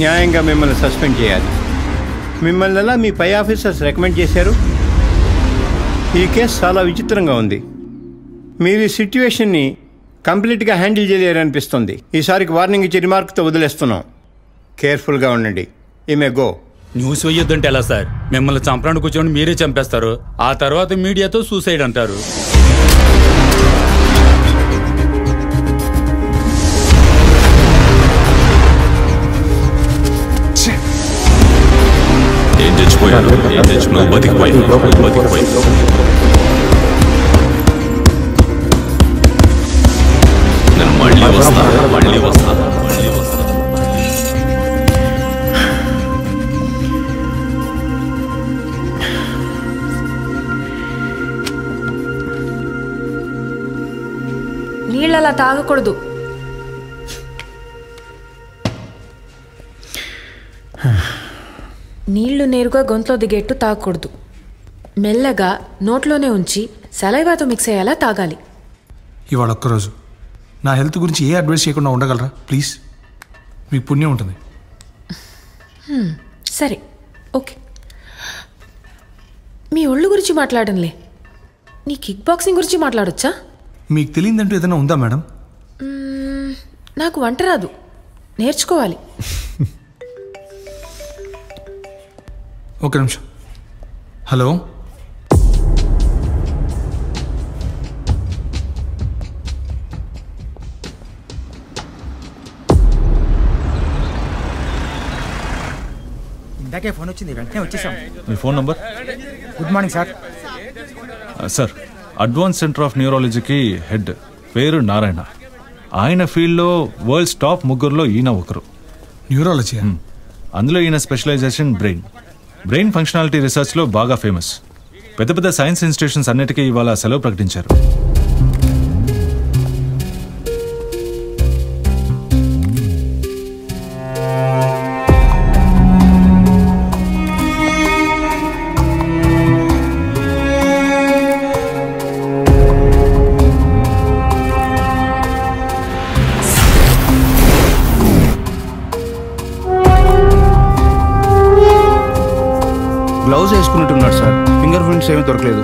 న్యాయంగా మిమ్మల్ని సస్పెండ్ చేయాలి. మిమ్మల్ని ఎలా మీ పై ఆఫీసర్స్ రికమెండ్ చేశారు? ఈ కేసు చాలా విచిత్రంగా ఉంది. మీరు ఈ సిట్యువేషన్ని కంప్లీట్గా హ్యాండిల్ చేయలేరనిపిస్తుంది. ఈసారికి వార్నింగ్ ఇచ్చి రిమార్క్తో వదిలేస్తున్నాం. కేర్ఫుల్గా ఉండండి. ఈ మే గో. న్యూస్ వేయొద్దంటే ఎలా సార్? మిమ్మల్ని చంపడానికి కూర్చొని మీరే చంపేస్తారు. ఆ తర్వాత మీడియాతో సూసైడ్ అంటారు. ఏం తెచ్చిపోయాను, ఏం తెచ్చుకున్నావు? బతికిపోయాను. నేను మళ్ళీ వస్తా. నీళ్ళలా తాగకూడదు. నీళ్లు నేరుగా గొంతులో దిగేట్టు తాగకూడదు. మెల్లగా నోట్లోనే ఉంచి సలైవాతో మిక్స్ అయ్యేలా తాగాలి. ఇవాళ ఒక్కరోజు నా హెల్త్ గురించి ఏ అడ్వైస్ చేయకుండా ఉండగలరా ప్లీజ్? మీకు పుణ్యం ఉంటుంది. సరే, ఓకే. మీ ఒళ్ళు గురించి మాట్లాడంలే. నీ కిక్ బాక్సింగ్ గురించి మాట్లాడొచ్చా? మీకు తెలియదంటూ ఏదైనా ఉందా మేడం? నాకు వంట రాదు, నేర్చుకోవాలి. ఒక నిమిషం. హలో, ఇందాకే ఫోన్ వచ్చింది, వెంటనే వచ్చేసాం. మీ phone number? Good morning sir. Sir, advance centre of న్యూరాలజీకి హెడ్ పేరు నారాయణ. ఆయన ఫీల్డ్లో వరల్డ్స్ టాప్ ముగ్గురులో ఈయన ఒకరు. న్యూరాలజీ? అందులో ఈయన స్పెషలైజేషన్ బ్రెయిన్ ఫంక్షనాలిటీ రీసెర్చ్లో బాగా ఫేమస్. పెద్ద పెద్ద సైన్స్ ఇన్స్టిట్యూషన్స్ అన్నిటికీ ఇవాళ సెలవు ప్రకటించారు. గ్లౌజ్ వేసుకున్నట్టున్నాడు సార్. ఫింగర్ ప్రింట్స్ ఏమీ దొరకలేదు.